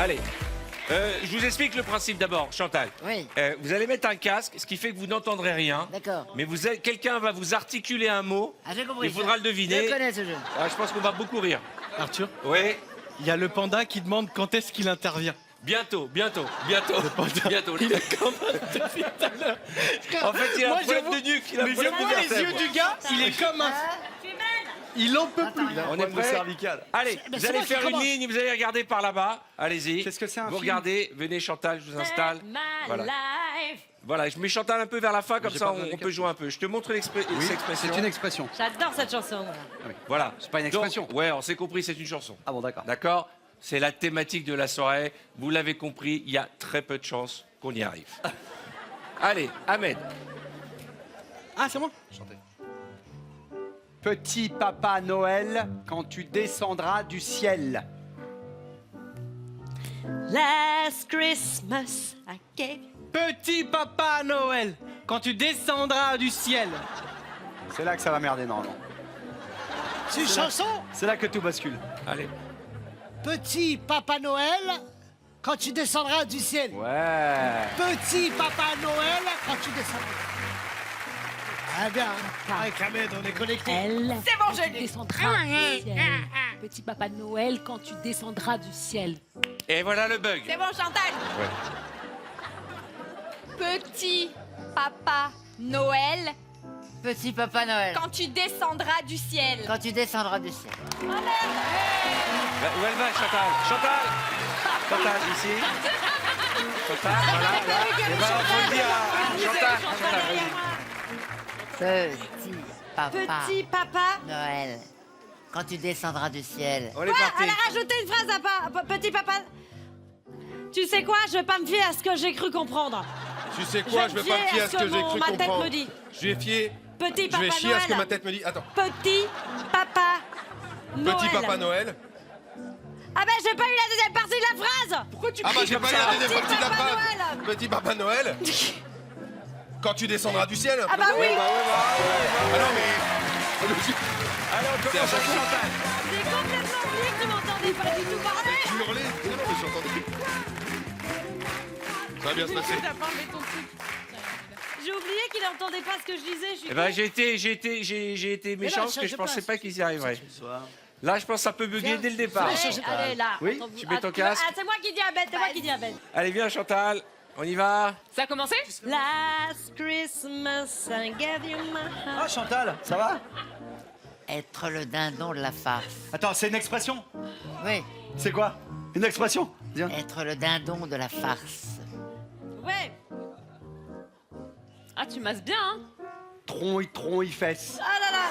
Allez. Je vous explique le principe d'abord, Chantal. Oui. Vous allez mettre un casque, ce qui fait que vous n'entendrez rien. D'accord. Mais quelqu'un va vous articuler un mot. Ah, j'ai compris. Il faudra le deviner. Je connais ce jeu. Ah, je pense qu'on va beaucoup rire. Arthur, Oui. il y a le panda qui demande quand est-ce qu'il intervient. Bientôt. Il a quand même depuis tout à l'heure. En fait, il a Moi, un je problème vois- de nuque. Il a un Mais je problème vois de les vertèbre. yeux du gars, il est comme un... Il en peut plus. On est prêt. Allez, Mais vous c'est allez moi qui faire une commence. ligne, vous allez regarder par là-bas. Allez-y. Qu'est-ce que c'est, un Vous film regardez, venez Chantal, je vous installe. Voilà. Life. Voilà, je mets Chantal un peu vers la fin, comme j'ai ça pas besoin on de peut jouer un peu. Je te montre cette expression. C'est une expression. J'adore cette chanson. Voilà. C'est pas une expression. Donc, ouais, on s'est compris, c'est une chanson. Ah bon, d'accord. D'accord. C'est la thématique de la soirée. Vous l'avez compris, il y a très peu de chances qu'on y arrive. Allez, Ahmed. Ah, c'est moi. Petit papa Noël, quand tu descendras du ciel. Last Christmas, I gave you. Petit papa Noël, quand tu descendras du ciel. C'est là que ça va merder normalement. C'est une chanson. C'est là que tout bascule. Allez. Petit Papa Noël, quand tu descendras du ciel. Ouais. Petit Papa Noël, quand tu descendras. Ah bien, avec Ahmed, on est connectés. C'est bon, je descendras du ciel. Petit papa Noël, quand tu descendras du ciel. Et voilà le bug. C'est bon, Chantal. Petit papa Noël, Petit Papa Noël, quand tu descendras du ciel. quand tu descendras du ciel. Où elle va, Chantal? Chantal, ici. Chantal, voilà, là. Et ben, on peut le dire à Chantal. Petit Papa Petit papa. Noël, quand tu descendras du ciel. On est Quoi parti. Elle a rajouté une phrase petit papa. Tu sais quoi? Je vais pas me fier à ce que j'ai cru comprendre. Tu sais quoi, je vais pas me fier à ce que j'ai cru ma tête comprendre. me dit. Je vais fier. Petit Je papa vais chier à ce que ma Noël. tête me dit. Attends. Petit papa Noël. Petit papa Noël. Ah ben j'ai pas eu la deuxième partie de la phrase. Pourquoi tu Ah bah cries j'ai comme pas eu ça? la deuxième Petit partie de la Papa phrase. Noël. Petit papa Noël. Quand tu descendras du ciel. Ah bah oui. Ah non mais. Allez, on commence avec Chantal. J'ai complètement oublié que tu m'entendais pas du tout parler. Tu hurlais. Non mais j'entendais. Ça va bien se passer. J'ai oublié qu'il entendait pas ce que je disais. Je suis Eh ben, con. j'ai été méchant là, parce que je change pensais pas. pas qu'ils y arriveraient. Là, je pense que ça peut bugger dès le départ. Allez là. Oui, Attends, tu mets ton ah, casque. Ah, c'est moi qui dis à Ben. C'est moi qui dis à Ben. Allez, viens, Chantal. On y va. Ça a commencé? Last Christmas, I gave you my heart. Ah, Chantal, ça va? Être le dindon de la farce. Attends, c'est une expression? Oui, C'est quoi? Une expression? Viens. être le dindon de la farce. Ouais. Ah, tu masses bien, hein? Tron, il fesse. Ah là là.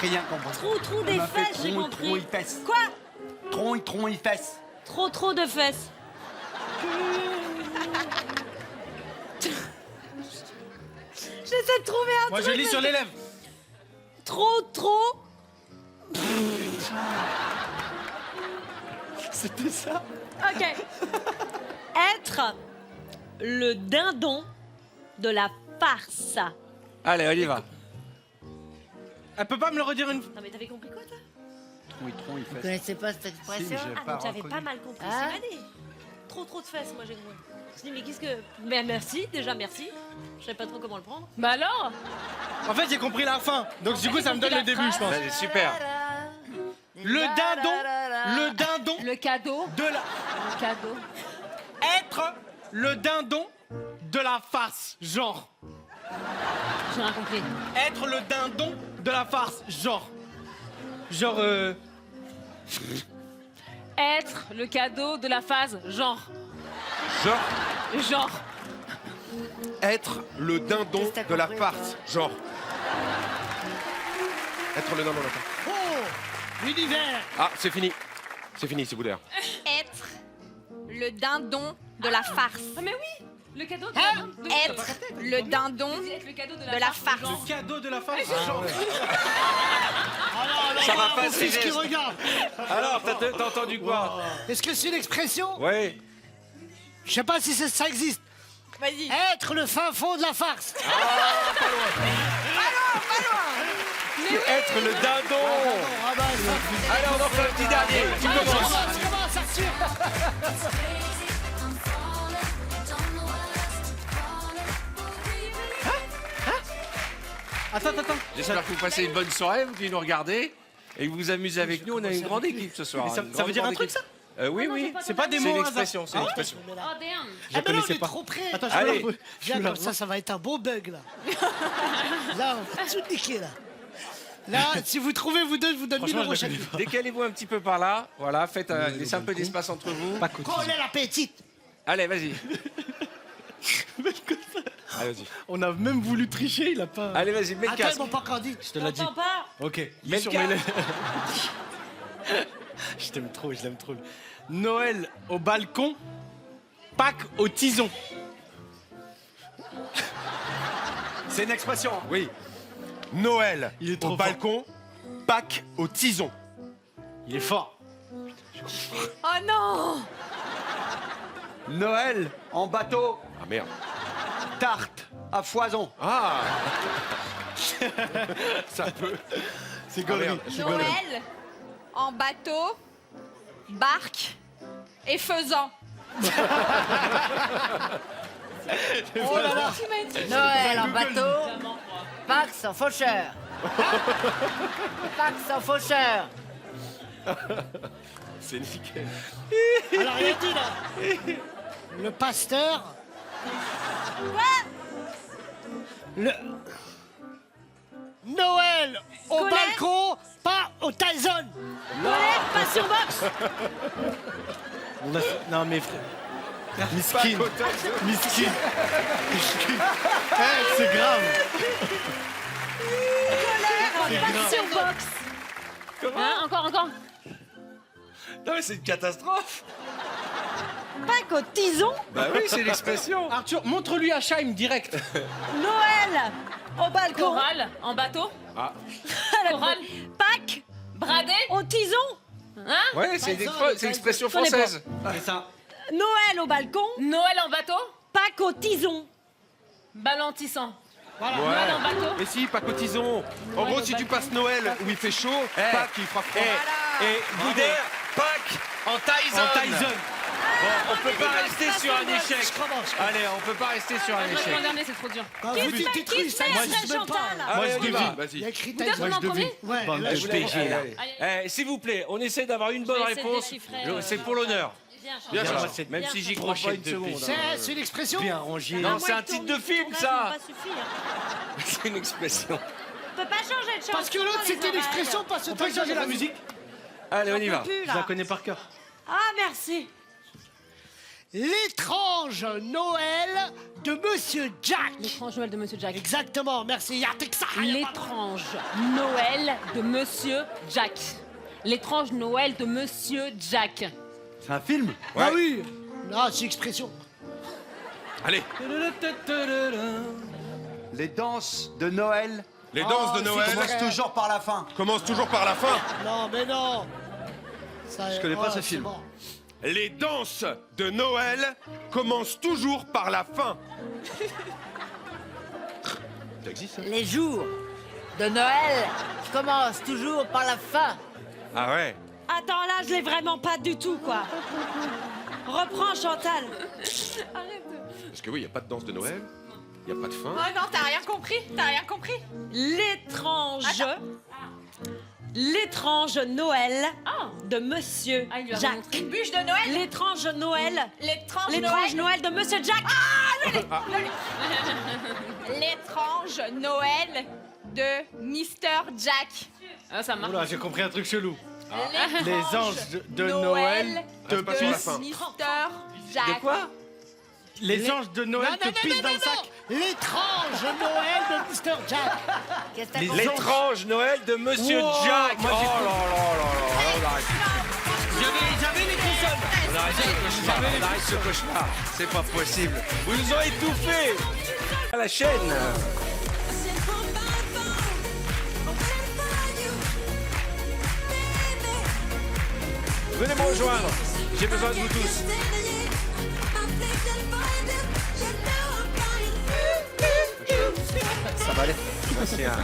Rien compris. Trop des fesses, j'ai Tron, compris. il fesse. Quoi? Tron, il fesse. Trop de fesses. J'essaie de trouver un Moi, truc. je lis sur les lèvres. Trop. C'était ça? Ok. Être le dindon de la farce. Allez, on y va. Elle peut pas me le redire une fois? Non mais t'avais compris quoi toi? Tron, il Vous fesse. connaissez pas cette Si, expression? mais j'ai Ah pas donc j'avais reconnu. pas mal compris. Ah. C'est validé. Trop de fesses moi j'ai compris. Je me suis dit mais qu'est-ce que... Mais merci, déjà merci. Je savais pas trop comment le prendre. Bah alors? En fait, j'ai compris la fin. Donc, du coup, ça me donne le début, je pense. Allez, super. Le dindon Le cadeau. de la... Le cadeau. Être le dindon de la farce, genre. J'ai rien compris. Être le dindon de la farce, genre. Genre, Être le cadeau de la phase, genre. Genre. Être le dindon Qu'est-ce que t'as de la compris, farce. Genre. Être le dindon de la farce. Oh, l'univers. Ah, c'est fini. C'est fini, c'est Boudère. Être le dindon de la farce. Ah mais oui. Le cadeau de Hein? Être le dindon Être le cadeau de la farce. genre. cadeau de la farce, genre. Ça va Mon pas, fils c'est qui geste. regarde. Alors, t'as entendu quoi? Est-ce que c'est une expression? Oui. Je sais pas si ça existe. Vas-y. Être le fin fond de la farce. Être le dindon. Ah bah, ça, Allez, on en fait un petit dernier. Tu commences. commence. sûr. Attends. J'espère que vous passez une bonne soirée, vous qui nous regardez, et que vous vous amusez avec nous. On a une grande équipe ce soir. Mais ça veut dire un truc, ça? Oui, oui. C'est pas des C'est mots une au hasard. expression, c'est une expression. Oh damn. Ah, mais non, connaissais on est pas. trop près. Attends, Allez. Viens, comme ça va être un bon bug, là. Là, on va tout niquer, là. Là, si vous trouvez, vous deux, je vous donne Franchement, numéro je la chacun. Décalez-vous un petit peu par là. Voilà, faites laissez un peu d'espace entre vous. Pas cotisé. Coller la petite. Allez, vas-y. Allez, vas-y. On a même voulu tricher, il a pas. Allez, vas-y, mets le Attends, casque. ils m'ont pas encore dit. Je te l'ai dit. T'entends pas? Ok. Mets Sur le mes casque. lèvres. Je t'aime trop, je l'aime trop. Noël au balcon, Pâques au tison. C'est une expression. Oui. Noël Il est trop au fort. balcon, Pâques au tison. Il est fort. Oh non! Noël en bateau, Ah merde. tarte à foison. Ah. C'est gaulerie. merde. c'est gaulerie. Noël en bateau, barque et faisan. Oh là là. Noël en bateau, Pâques sans faucheur. Pâques sans faucheur. C'est nickel. Alors, il a dit, là. Le pasteur. Le. Noël au Colère. balcon, pas au Tyson. Colère, passion box. On a- Non mais frère. Miskin. Miskin. Eh, c'est grave. Passion box. Hein, encore. Non mais c'est une catastrophe. Pâques au tison. Bah oui, c'est l'expression. Arthur, montre-lui à Chaim direct. Noël au balcon. Chorale en bateau. Chorale. Pâques Bradé. au tison. Hein? Ouais, c'est c'est l'expression connais pas. française. C'est ça. Noël au balcon. Noël en bateau. Pâques au tison. Ballantissant. Voilà. Noël en bateau. Mais si, pas cotison. En Ouais, gros, le si tu balcon. passes Noël où il fait chaud, Pâques il fera froid. Et Boudère, Pâques en Tyson. En Tyson. Bon, on peut pas rester sur un échec. Je commence. Allez, on peut pas rester sur un Moi, je échec. vais en dernier, c'est trop dur. Quand vous dites des trucs, ça Moi, existe même pas. là. Allez, je on y va. devine. Il y a Vas-y. écrit Vous devez Tyson. en premier. Ouais, Bande là, de je PG, là. S'il vous plaît, on essaie d'avoir une bonne vais essayer de réponse. déchiffrer, C'est pour l'honneur. Bien, Bien Chantal. sûr. c'est Même bien si j'y fait. crois pas une Brochette de seconde. pêche. hein. C'est une expression. Bien rangé. Non, Moi, c'est un il titre tourne, de il film, tourne, ça. va pas suffire. C'est une expression. On peut pas changer de chanson. Parce que l'autre, les c'était oreilles. l'expression, pas ce On peut Tyson. changer la musique. Allez, on y J'en va. peux plus, Je la là. connais par cœur. Ah, merci. L'étrange Noël de Monsieur Jack. L'étrange Noël de Monsieur Jack. Exactement, merci. Yartek ça. L'étrange Noël de Monsieur Jack. L'étrange Noël de Monsieur Jack. C'est un film. Ah oui. Ah, c'est expression. Allez, Les danses de Noël les danses de c'est Noël commence toujours par la fin. commencent toujours par la fin. Non, mais non. Ça, Je connais pas ce c'est film. mort. Les danses de Noël commencent toujours par la fin. Ça existe, ça? Les jours de Noël commencent toujours par la fin. Ah ouais. Attends, là, je l'ai vraiment pas du tout, quoi. Reprends, Chantal. Parce que oui, il n'y a pas de danse de Noël, il n'y a pas de fin. Oh non, t'as rien compris. T'as rien compris. L'étrange. L'étrange Noël de Monsieur Ah, il lui a Jack. remontré. Une bûche de Noël. L'étrange Noël. L'étrange L'étrange Noël. Noël de Monsieur Jack. L'étrange Noël de Mr. Jack. Ah, ça marche. Oula, j'ai compris un truc chelou. L'étrange Les anges de Noël te pas sur la pissent. fin. Mr. Jack. De quoi? Les anges de Noël te pissent dans le sac. L'étrange Noël de Mr. Jack. Qu'est-ce que t'as Les compris? L'étrange Noël de Monsieur Wow, Jack. moi, Oh j'ai là là là là, on arrête. J'avais les consonnes. On arrête ce cauchemar. On arrête ce cauchemar. C'est pas possible. Vous nous ont étouffés. À la chaîne. Venez me rejoindre. J'ai besoin de vous tous. Ça va aller. C'est un...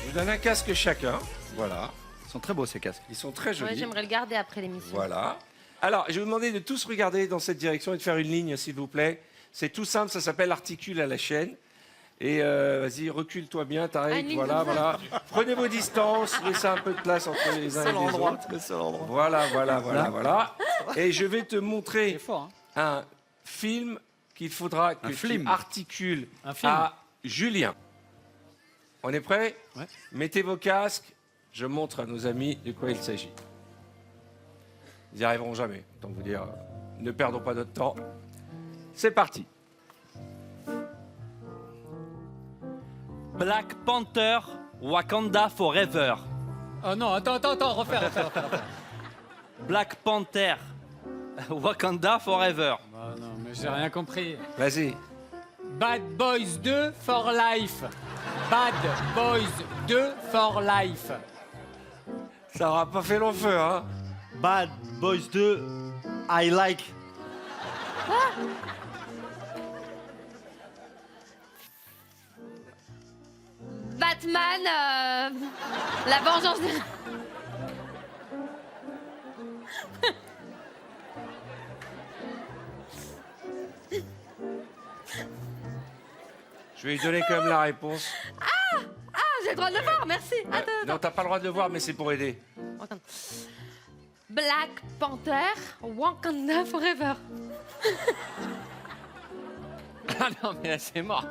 Je vous donne un casque chacun. Voilà. Ils sont très beaux ces casques. Ils sont très jolis. J'aimerais le garder après l'émission. Voilà. Alors, je vais vous demander de tous regarder dans cette direction et de faire une ligne, s'il vous plaît. C'est tout simple, ça s'appelle articule à la chaîne. Et vas-y, recule-toi bien, Tarek. une ligne Voilà, comme ça. voilà. Prenez vos distances, laissez un peu de place entre les uns et les autres. Voilà, voilà, voilà, voilà. Et je vais te montrer un film qu'il faudra que tu articules à Julien. On est prêts? Ouais. Mettez vos casques. Je montre à nos amis de quoi il s'agit. Ils n'y arriveront jamais. Autant vous dire, ne perdons pas notre temps. C'est parti. Black Panther, Wakanda Forever. Oh non, attends, refaire. Black Panther, Wakanda Forever. Oh non, mais j'ai rien compris. Vas-y. Bad Boys 2 for life. Bad Boys 2 for life. Ça n'aura pas fait long feu, hein? Bad Boys 2, I like. Batman, la vengeance de... Je vais lui donner quand même la réponse. Ah, j'ai le droit de le voir, merci. Attends, Non, t'as pas le droit de le voir, mais c'est pour aider. attends. Black Panther, Wakanda Forever. Ah non, mais là, c'est mort.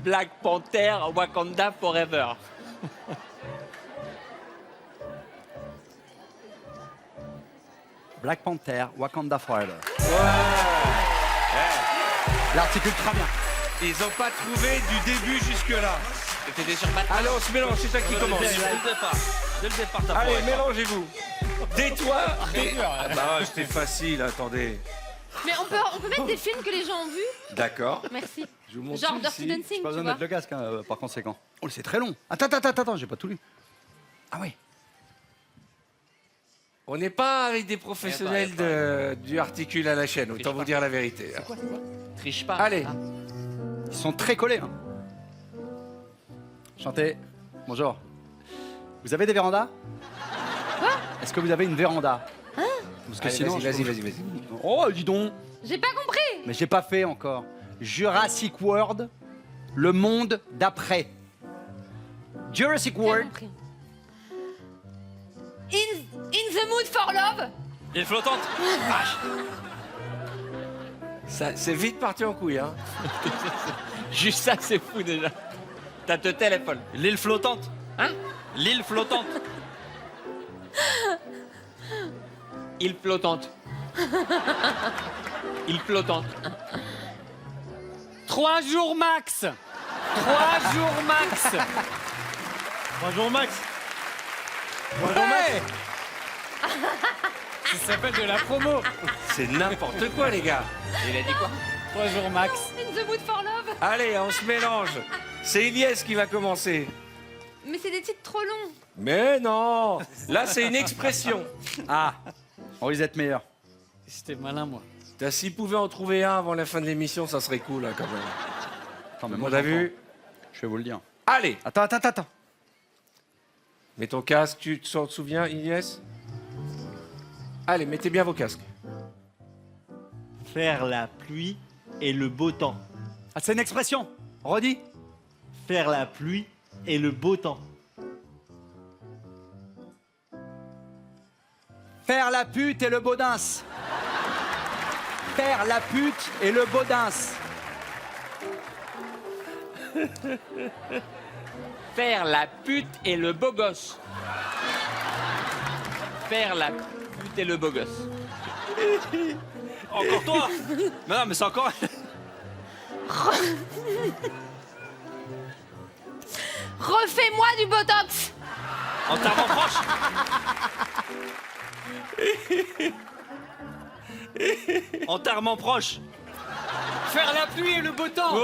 Black Panther, Wakanda Forever. Black Panther, Wakanda Forever. L'articule très bien. Ils n'ont pas trouvé du début jusque-là. C'était sur Batman. Allez, on se mélange, c'est toi qui commence. Dès le départ, t'as Allez, foiré. mélangez-vous. Dis-toi. Ah bah, c'était facile, attendez. Mais on peut mettre des films que les gens ont vus. D'accord. Merci. Je vous montre Genre celui-ci. Dirty Dancing, Pas tu besoin de vois. mettre le casque, hein, par conséquent. Oh, c'est très long. Attends, j'ai pas tout lu. Ah oui. On n'est pas avec des professionnels du articule à la chaîne, autant vous dire la vérité. Triche pas. Allez, Ils sont très collés. Hein. Chantez. Bonjour. Vous avez des vérandas? Est-ce que vous avez une véranda? Parce que allez, sinon, vas-y. Oh, dis donc. J'ai pas compris. Mais j'ai pas fait encore. Jurassic World, le monde d'après. Jurassic J'ai World. compris. In the mood for love. Il est flottante. Ça, c'est vite parti en couille, hein. Juste ça, c'est fou déjà. T'as te téléphone. L'île flottante. Hein? L'île flottante. Île flottante. Île flottante. 3 jours max. 3 jours max. 3 jours max. Hey ça s'appelle de la promo. C'est n'importe quoi, les gars. Il a dit quoi? 3 jours max. In the mood for love. Allez, on se mélange. C'est Ilyes qui va commencer. Mais c'est des titres trop longs. Mais non, là, c'est une expression. Ah, on risque d'être meilleur. C'était malin, moi. S'il pouvait en trouver un avant la fin de l'émission, ça serait cool, hein, quand même. Attends, mais On moi, a j'entends. vu. Je vais vous le dire. Allez, Attends. mets ton casque, tu te souviens, Ilyes? Allez, mettez bien vos casques. Faire la pluie et le beau temps. Ah, c'est une expression. Redis. Faire la pluie et le beau temps. Faire la pute et le baudins. Faire la pute et le baudins. Faire la pute et le beau gosse. Faire la pute et le beau gosse. Encore toi? Non, mais c'est encore. Refais-moi du botox. Enterrement proche. Enterrement proche. Faire la pluie et le beau temps.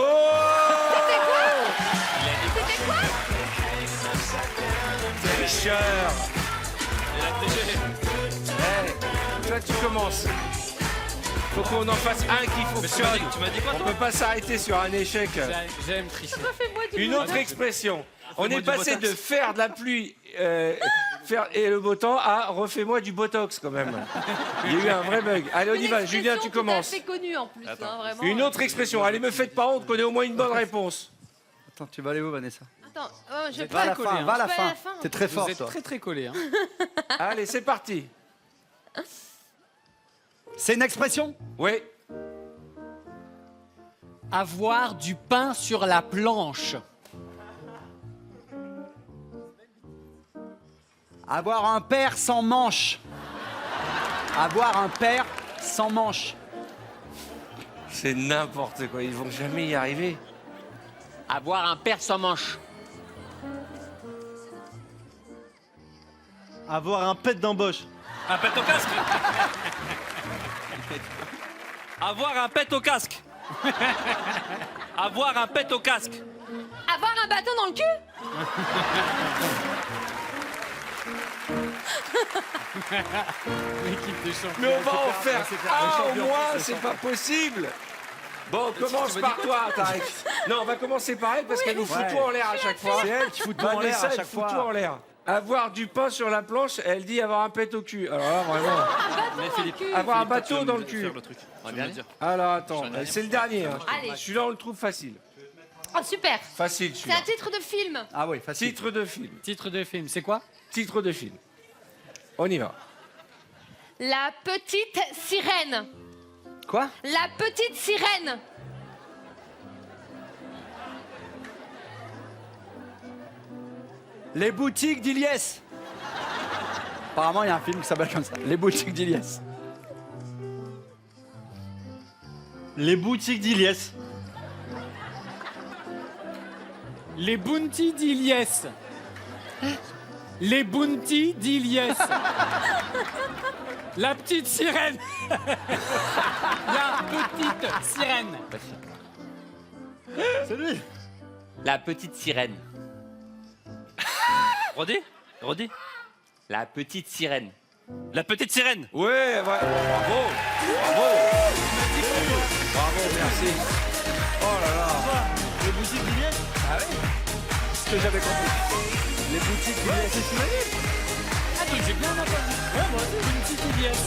Tricheur. Hey, toi, tu commences. Faut qu'on en fasse un qui fonctionne. Tu m'as dit quoi, On toi? peut pas s'arrêter sur un échec. J'aime tricher. Une autre expression. On est passé de faire de la pluie et le beau temps à refais-moi du botox quand même. Il y a eu un vrai bug. Allez, on y va. Julien, tu commences. C'est connu en plus, hein, vraiment. Une autre expression. Allez, me faites pas honte qu'on ait au moins une bonne réponse. Attends, tu vas aller où, Vanessa? Attends, je Va à la fin, va à la Je peux à fin. la fin. T'es très Vous fort, êtes toi. très très collés. Hein. Allez, c'est parti. C'est une expression? Oui. Avoir du pain sur la planche. Avoir un père sans manche. Avoir un père sans manche. C'est n'importe quoi. Ils vont jamais y arriver. Avoir un père sans manche. Avoir un pet d'embauche. Un pet au casque. Avoir un pet au casque. Avoir un pet au casque. Avoir un bâton dans le cul? L'équipe des champions. Mais on va en faire un au moins, c'est pas possible. Bon, commence par toi, Tarek. Non, on va commencer par elle parce qu'elle nous fout tout en l'air à chaque fois. C'est elle qui fout tout en l'air Vanessa, à elle chaque fout fois. tout en l'air. Avoir du pain sur la planche, elle dit avoir un pet au cul. Alors là, vraiment. Avoir un bateau dans le cul. Alors attends, c'est le dernier. Hein. Allez. Celui-là, on le trouve facile. Oh, super. Facile, C'est celui-là. un titre de film. Ah oui, facile. Titre de film. Titre de film, c'est quoi? Titre de film. On y va. La petite sirène. Quoi? La petite sirène. Les boutiques d'Iliès. Apparemment, il y a un film qui s'appelle comme ça. Les boutiques d'Iliès. Les boutiques d'Iliès. Les Bounty d'Iliès. Les Bounty d'Iliès. La petite sirène. La petite sirène. C'est lui. La petite sirène. Redis. La petite sirène. La petite sirène. Ouais, ouais. Bravo. Bravo. Bravo, merci. Oh là là. Les boutiques d'Iliès. Ah oui. Ce que j'avais compris. Les boutiques d'Iliès. Ah, donc j'ai bien entendu. Ouais, moi aussi. Bounty d'Iliès.